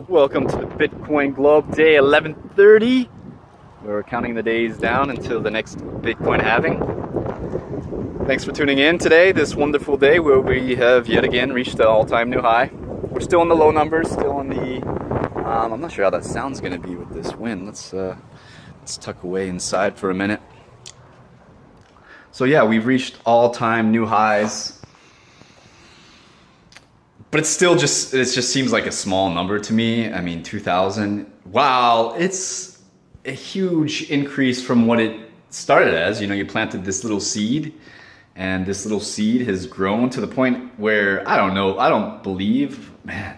Welcome to the Bitcoin Globe, day 1130. We're counting the days down until the next Bitcoin halving. Thanks for tuning in today, this wonderful day where we have yet again reached an all-time new high. We're still in the low numbers, still in the, I'm not sure how that sound's going to be with this wind. Let's tuck away inside for a minute. So yeah, we've reached all-time new highs. But it just seems like a small number to me. I mean, 2,000. Wow, it's a huge increase from what it started as. You know, you planted this little seed, and this little seed has grown to the point where, I don't know, I don't believe, man.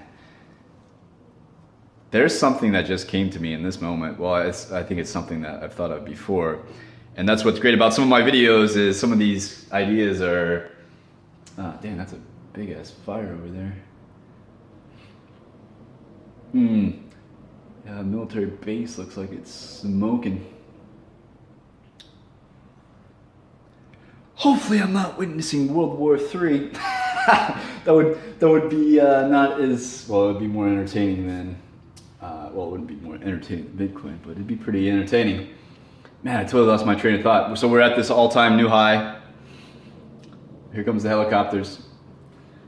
There's something that just came to me in this moment. Well, I think it's something that I've thought of before. And that's what's great about some of my videos is some of these ideas are, damn, that's a big ass fire over there. Yeah, military base looks like it's smoking. Hopefully I'm not witnessing World War III. that would be not as, well, it would be more entertaining than, well, it wouldn't be more entertaining than Bitcoin, but it'd be pretty entertaining. Man, I totally lost my train of thought. So we're at this all-time new high. Here comes the helicopters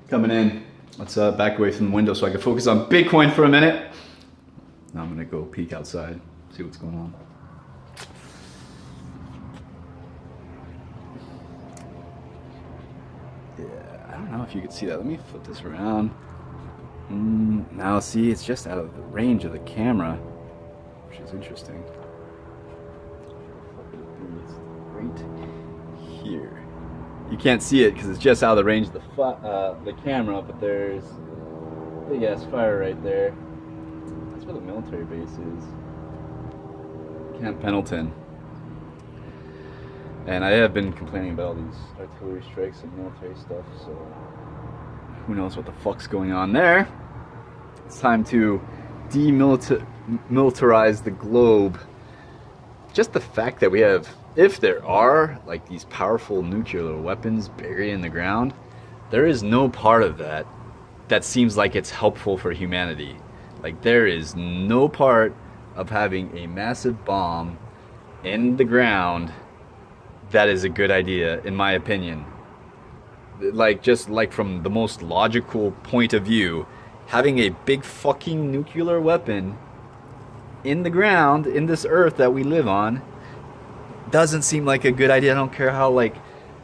coming in. Let's back away from the window so I can focus on Bitcoin for a minute. Now I'm gonna go peek outside, see what's going on. Yeah, I don't know if you can see that. Let me flip this around. Now see, it's just out of the range of the camera, which is interesting. It's right here. You can't see it because it's just out of the range of the camera, but there's a big ass fire right there. That's where the military base is. Camp Pendleton. And I have been complaining about all these artillery strikes and military stuff, so who knows what the fuck's going on there. It's time to demilitarize the globe. Just the fact that we have, if there are like these powerful nuclear weapons buried in the ground, there is no part of that that seems like it's helpful for humanity. Like there is no part of having a massive bomb in the ground that is a good idea, in my opinion. Like just like from the most logical point of view, having a big fucking nuclear weapon in the ground, in this earth that we live on, doesn't seem like a good idea. I don't care how like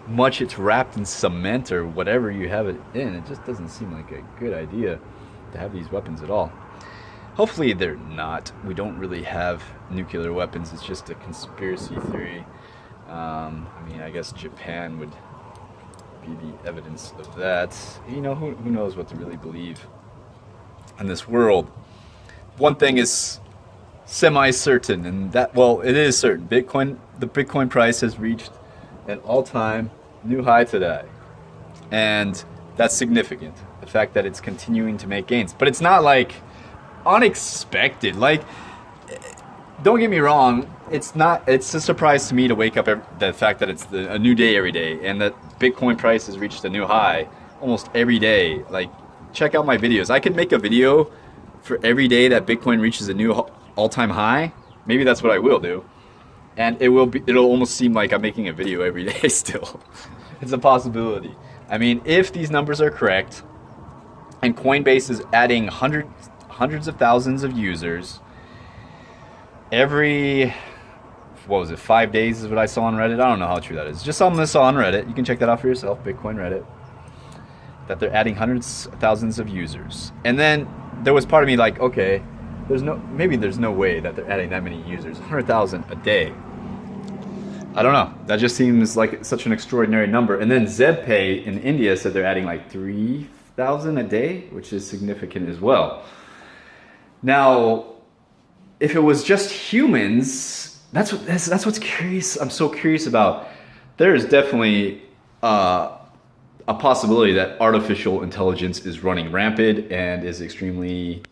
much it's wrapped in cement or whatever you have it in. It just doesn't seem like a good idea to have these weapons at all. Hopefully they're not. We don't really have nuclear weapons. It's just a conspiracy theory. I mean, I guess Japan would be the evidence of that. You know, who knows what to really believe in this world. One thing is semi-certain, and that, well, it is certain. The Bitcoin price has reached an all-time new high today, and that's significant. The fact that it's continuing to make gains, but it's not like unexpected. Like, don't get me wrong, it's a surprise to me to wake up the fact that it's a new day every day, and that Bitcoin price has reached a new high almost every day. Like, check out my videos. I could make a video for every day that Bitcoin reaches a new all-time high. Maybe that's what I will do, and it'll almost seem like I'm making a video every day still. It's a possibility. I mean, if these numbers are correct and Coinbase is adding hundreds of thousands of users every, what was it, 5 days is what I saw on Reddit. I don't know how true that is. Just something I saw on Reddit. You can check that out for yourself, Bitcoin Reddit, that they're adding hundreds of thousands of users. And then there was part of me like, okay, maybe there's no way that they're adding that many users, 100,000 a day. I don't know. That just seems like such an extraordinary number. And then ZebPay in India said they're adding like 3,000 a day, which is significant as well. Now, if it was just humans, that's what's curious. I'm so curious about. There is definitely a possibility that artificial intelligence is running rampant and is extremely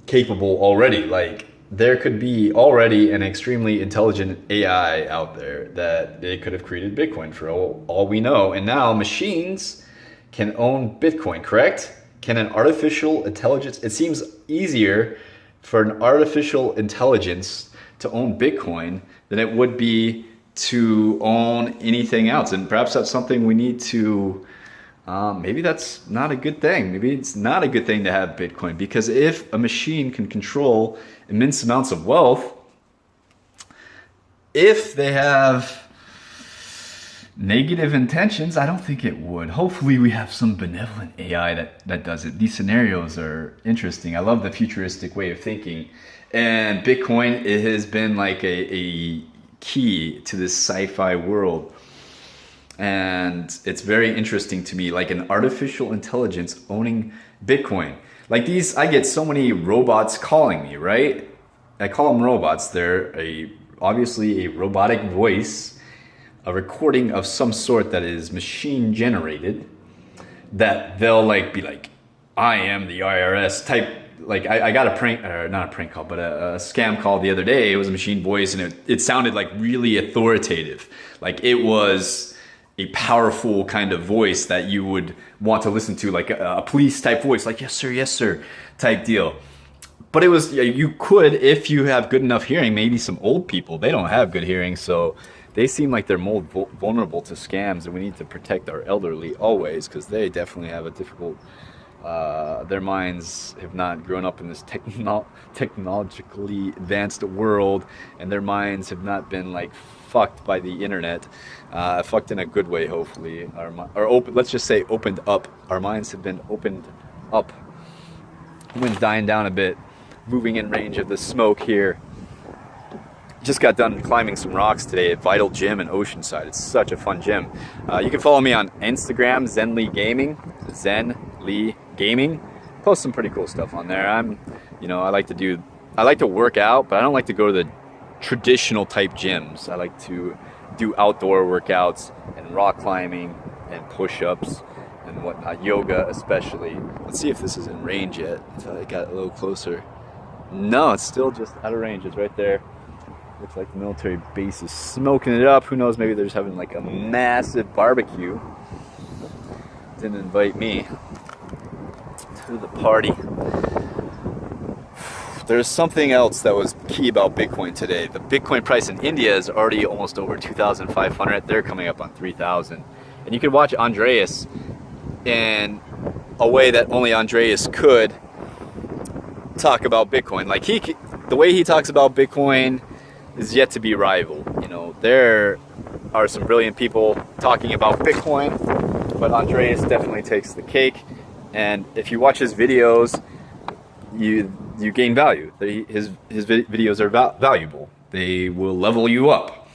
capable already. Like, there could be already an extremely intelligent AI out there that they could have created Bitcoin for all we know. And now machines can own Bitcoin, correct? Can an artificial intelligence, it seems easier for an artificial intelligence to own Bitcoin than it would be to own anything else. And perhaps that's something we need to, maybe that's not a good thing. Maybe it's not a good thing to have Bitcoin, because if a machine can control immense amounts of wealth, if they have negative intentions, I don't think it would. Hopefully we have some benevolent AI that does it. These scenarios are interesting. I love the futuristic way of thinking. And Bitcoin, it has been like a key to this sci-fi world. And it's very interesting to me, like an artificial intelligence owning Bitcoin. Like these, I get so many robots calling me, right? I call them robots. They're obviously a robotic voice, a recording of some sort that is machine generated, that they'll like be like, I am the IRS type. Like I got a prank, or not a prank call, but a scam call the other day. It was a machine voice, and it sounded like really authoritative. Like it was a powerful kind of voice that you would want to listen to, like a police type voice, like yes sir type deal. But it was, you could, if you have good enough hearing, maybe some old people, they don't have good hearing, so they seem like they're more vulnerable to scams, and we need to protect our elderly always, because they definitely have a difficult, their minds have not grown up in this technologically advanced world, and their minds have not been like fucked by the internet, fucked in a good way, hopefully, or open, let's just say opened up. Our minds have been opened up. Wind's dying down a bit, moving in range of the smoke here. Just got done climbing some rocks today at Vital Gym in Oceanside. It's such a fun gym. You can follow me on Instagram, Zenly Gaming, Zenly Gaming. Post some pretty cool stuff on there. I like to work out, but I don't like to go to the traditional type gyms. I like to do outdoor workouts and rock climbing and push-ups and whatnot, yoga especially. Let's see if this is in range yet until I got a little closer. No, it's still just out of range. It's right there. Looks like the military base is smoking it up. Who knows, maybe they're just having like a massive barbecue. Didn't invite me to the party. There's something else that was key about Bitcoin today. The Bitcoin price in India is already almost over 2,500. They're coming up on 3,000. And you can watch Andreas in a way that only Andreas could talk about Bitcoin. Like the way he talks about Bitcoin is yet to be rivaled. There are some brilliant people talking about Bitcoin, but Andreas definitely takes the cake. And if you watch his videos, you gain value. His videos are valuable. They will level you up,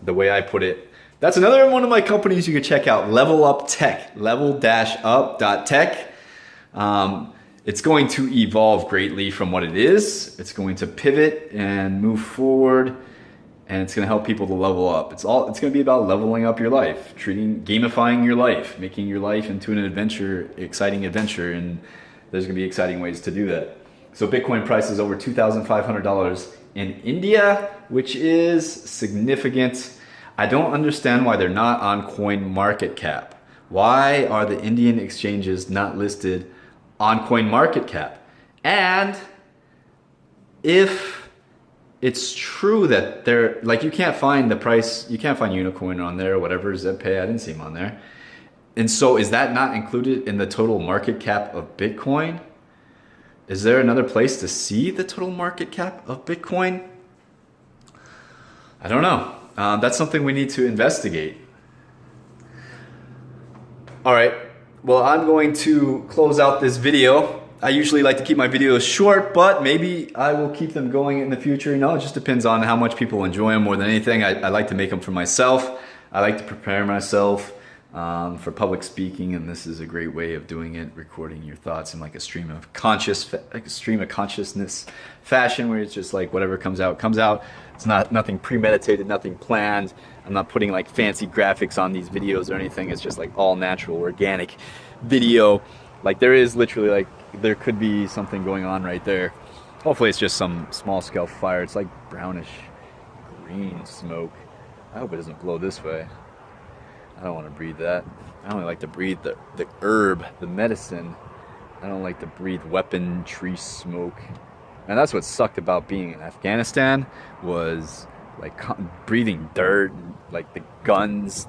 the way I put it. That's another one of my companies you can check out, Level Up Tech, level-up.tech. It's going to evolve greatly from what it is. It's going to pivot and move forward, and it's going to help people to level up. It's going to be about leveling up your life, gamifying your life, making your life into an adventure, exciting adventure, and there's going to be exciting ways to do that. So Bitcoin price is over $2,500 in India, which is significant. I don't understand why they're not on CoinMarketCap. Why are the Indian exchanges not listed on CoinMarketCap? And if it's true that they're, like, you can't find the price, you can't find Unicoin on there or whatever, ZebPay, I didn't see them on there. And so is that not included in the total market cap of Bitcoin? Is there another place to see the total market cap of Bitcoin? I don't know. That's something we need to investigate. All right. Well, I'm going to close out this video. I usually like to keep my videos short, but maybe I will keep them going in the future. It just depends on how much people enjoy them more than anything. I like to make them for myself. I like to prepare myself for public speaking, and this is a great way of doing it, recording your thoughts in like a stream of consciousness fashion, where it's just like whatever comes out comes out. It's nothing premeditated, nothing planned. I'm not putting like fancy graphics on these videos or anything. It's just like all natural, organic video. Like there is literally, like, there could be something going on right there. Hopefully it's just some small scale fire. It's like brownish green smoke. I hope it doesn't blow this way. I don't want to breathe that. I only like to breathe the herb, the medicine I don't like to breathe weaponry smoke. And that's what sucked about being in Afghanistan, was like breathing dirt, like the guns.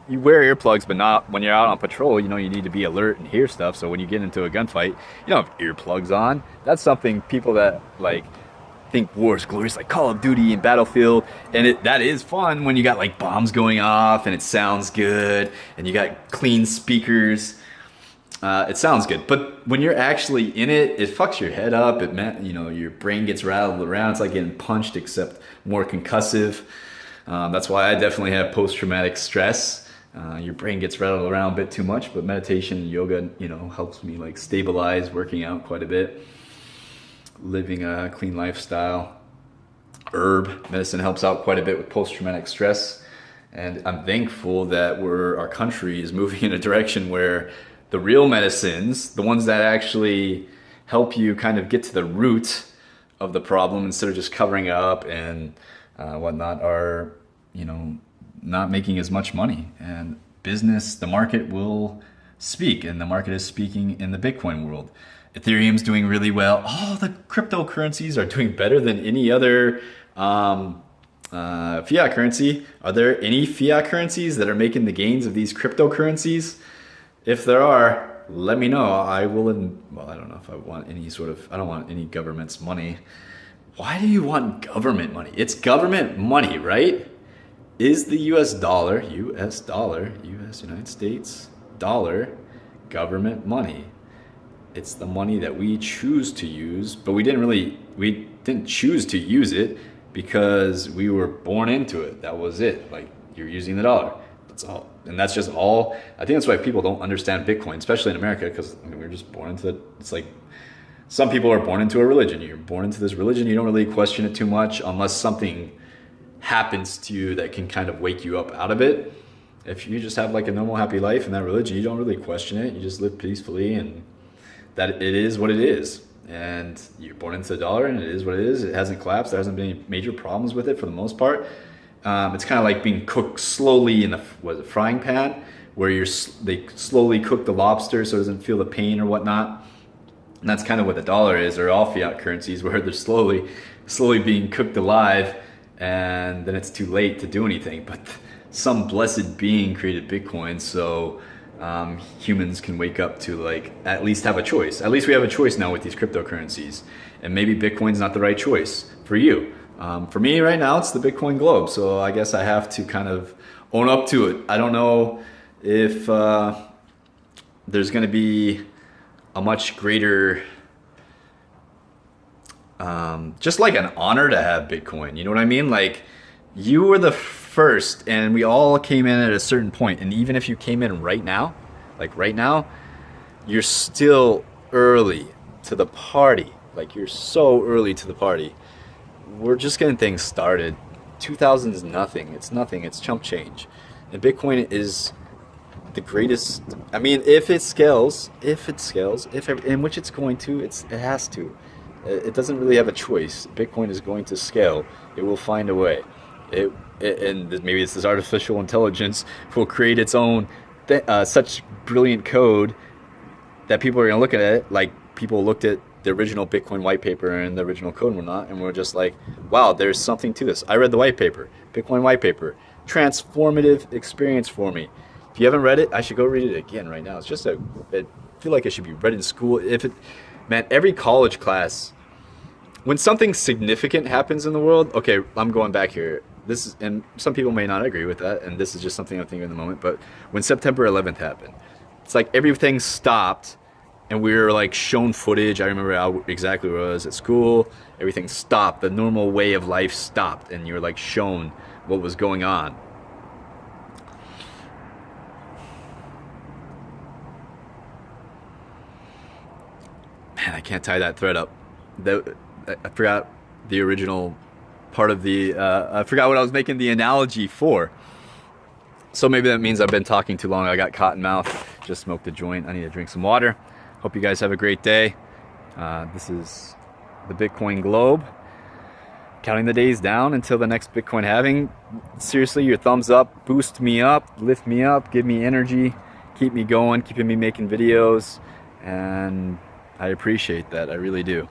You wear earplugs, but not when you're out on patrol. You know, you need to be alert and hear stuff. So when you get into a gunfight, you don't have earplugs on. That's something people that like think war is glorious, like Call of Duty and Battlefield, and that is fun when you got like bombs going off and it sounds good, and you got clean speakers. It sounds good, but when you're actually in it, it fucks your head up. Your brain gets rattled around. It's like getting punched, except more concussive. That's why I definitely have post-traumatic stress. Your brain gets rattled around a bit too much, but meditation and yoga, helps me like stabilize, working out quite a bit, living a clean lifestyle. Herb medicine helps out quite a bit with post-traumatic stress, and I'm thankful that our country is moving in a direction where the real medicines, the ones that actually help you kind of get to the root of the problem instead of just covering it up and whatnot, are, not making as much money. And the market will speak, and the market is speaking in the Bitcoin world. Ethereum's doing really well. All the cryptocurrencies are doing better than any other fiat currency. Are there any fiat currencies that are making the gains of these cryptocurrencies? If there are, let me know. I will. Well, I don't know if I want I don't want any government's money. Why do you want government money? It's government money, right? Is the US United States dollar, government money? It's the money that we choose to use, but we didn't choose to use it because we were born into it. That was it. Like, you're using the dollar. That's all. And that's just all. I think that's why people don't understand Bitcoin, especially in America, because we're just born into it. It's like some people are born into a religion. You're born into this religion. You don't really question it too much unless something happens to you that can kind of wake you up out of it. If you just have like a normal, happy life in that religion, you don't really question it. You just live peacefully, and that it is what it is. And you're born into the dollar, and it is what it is. It hasn't collapsed. There hasn't been any major problems with it for the most part. It's kind of like being cooked slowly in a frying pan, where they slowly cook the lobster so it doesn't feel the pain or whatnot. And that's kind of what the dollar is, or all fiat currencies, where they're slowly being cooked alive, and then it's too late to do anything. But some blessed being created Bitcoin, so humans can wake up to like at least have a choice. At least we have a choice now with these cryptocurrencies, and maybe Bitcoin's not the right choice for you. For me right now, it's the Bitcoin globe. So I guess I have to kind of own up to it. I don't know if there's going to be a much greater, just like an honor to have Bitcoin. You know what I mean? Like, you were the first, and we all came in at a certain point. And even if you came in right now, you're still early to the party. Like, you're so early to the party. We're just getting things started. 2000 is nothing. It's nothing. It's chump change. And Bitcoin is the greatest. I mean, if it scales, in which it's going to, it has to. It doesn't really have a choice. Bitcoin is going to scale. It will find a way. And maybe it's this artificial intelligence will create its own such brilliant code that people are going to look at it like people looked at the original Bitcoin white paper and the original code and whatnot, and we're just like, wow, there's something to this. I read the white paper, Bitcoin white paper, transformative experience for me. If you haven't read it, I should go read it again right now. It's just I feel like it should be read in school. Man, every college class, when something significant happens in the world, okay, I'm going back here. And some people may not agree with that, and this is just something I'm thinking in the moment, but when September 11th happened, it's like everything stopped. And we were like shown footage. I remember exactly where I was at school. Everything stopped. The normal way of life stopped. And you were like shown what was going on. Man, I can't tie that thread up. I forgot the original part of I forgot what I was making the analogy for. So maybe that means I've been talking too long. I got cotton mouth. Just smoked a joint. I need to drink some water. Hope you guys have a great day. This is the Bitcoin Globe. Counting the days down until the next Bitcoin halving. Seriously, your thumbs up, boost me up, lift me up, give me energy, keep me going, keeping me making videos. and I appreciate that. I really do.